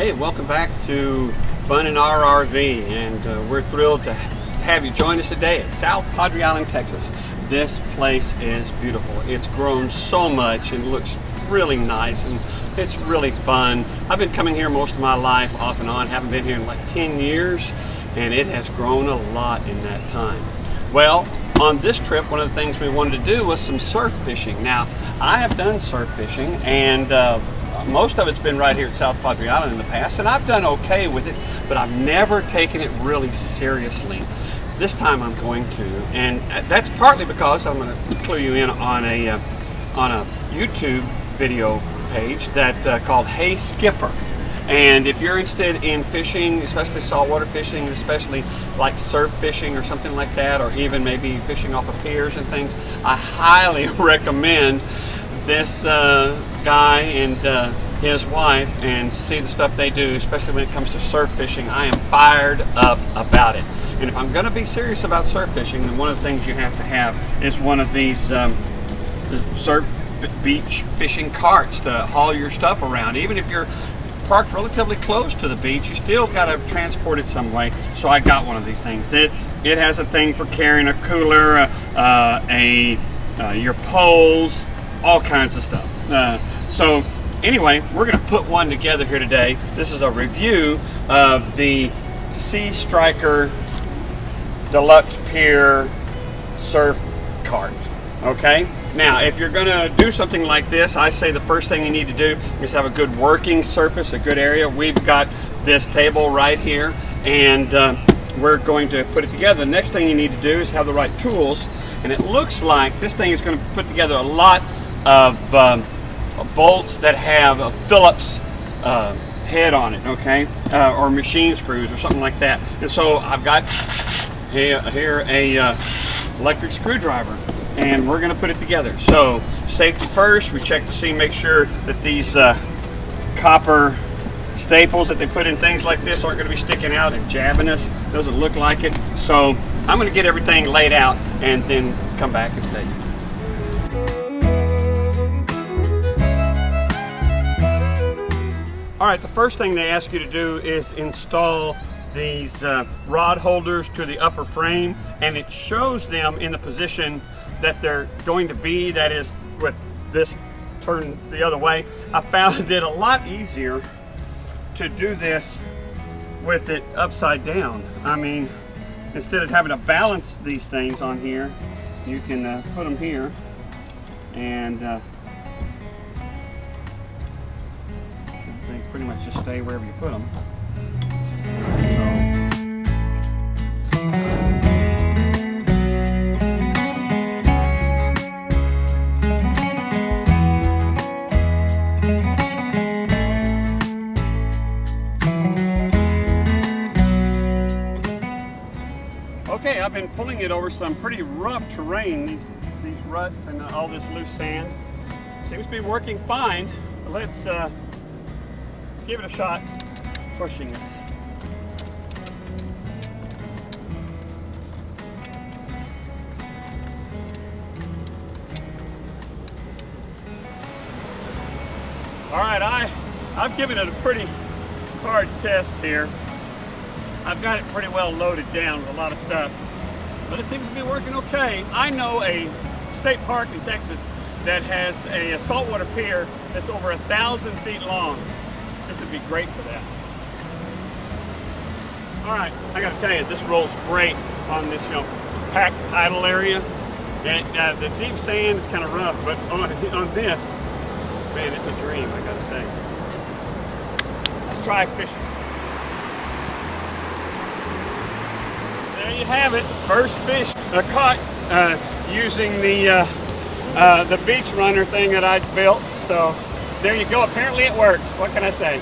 Hey, welcome back to Fun in RRV, and we're thrilled to have you join us today at South Padre Island, Texas. This place is beautiful. It's grown so much and looks really nice, and it's really fun. I've been coming here most of my life, off and on. Haven't been here in like 10 years, and it has grown a lot in that time. Well, on this trip, one of the things we wanted to do was some surf fishing. Now, I have done surf fishing, and most of it's been right here at South Padre Island in the past, and I've done okay with it, but I've never taken it really seriously. This time I'm going to, and that's partly because I'm going to clue you in on a YouTube video page that called Hey Skipper. And if you're interested in fishing, especially saltwater fishing, especially like surf fishing or something like that, or even maybe fishing off of piers and things, I highly recommend this guy and his wife, and see the stuff they do, especially when it comes to surf fishing. I am fired up about it. And if I'm going to be serious about surf fishing, then one of the things you have to have is one of these surf beach fishing carts to haul your stuff around. Even if you're parked relatively close to the beach, you still got to transport it some way. So I got one of these things. It has a thing for carrying a cooler, your poles, all kinds of stuff. So anyway, we're going to put one together here today. This is a review of the Sea Striker Deluxe Pier surf cart. Okay, now if you're going to do something like this, I say the first thing you need to do is have a good working surface, a good area. We've got this table right here, and we're going to put it together. The next thing you need to do is have the right tools, and it looks like this thing is going to put together a lot of bolts that have a Phillips head on it, okay, or machine screws or something like that. And so I've got here a electric screwdriver, and we're going to put it together. So safety first, we check to see, make sure that these copper staples that they put in things like this aren't going to be sticking out and jabbing us. Doesn't look like it. So I'm going to get everything laid out and then come back and tell you. All right, the first thing they ask you to do is install these rod holders to the upper frame, and it shows them in the position that they're going to be, that is with this turned the other way. I found it a lot easier to do this with it upside down. I mean, instead of having to balance these things on here, you can put them here, and they pretty much just stay wherever you put them. Okay, I've been pulling it over some pretty rough terrain, these ruts and all this loose sand. Seems to be working fine. Let's give it a shot pushing it. All right, I've given it a pretty hard test here. I've got it pretty well loaded down with a lot of stuff, but it seems to be working okay. I know a state park in Texas that has a saltwater pier that's over 1,000 feet long. This would be great for that. All right, I gotta tell you, this rolls great on this, packed tidal area. And the deep sand is kind of rough, but on this, man, it's a dream, I gotta say. Let's try fishing. There you have it, first fish caught using the beach runner thing that I built. So there you go. Apparently it works. What can I say?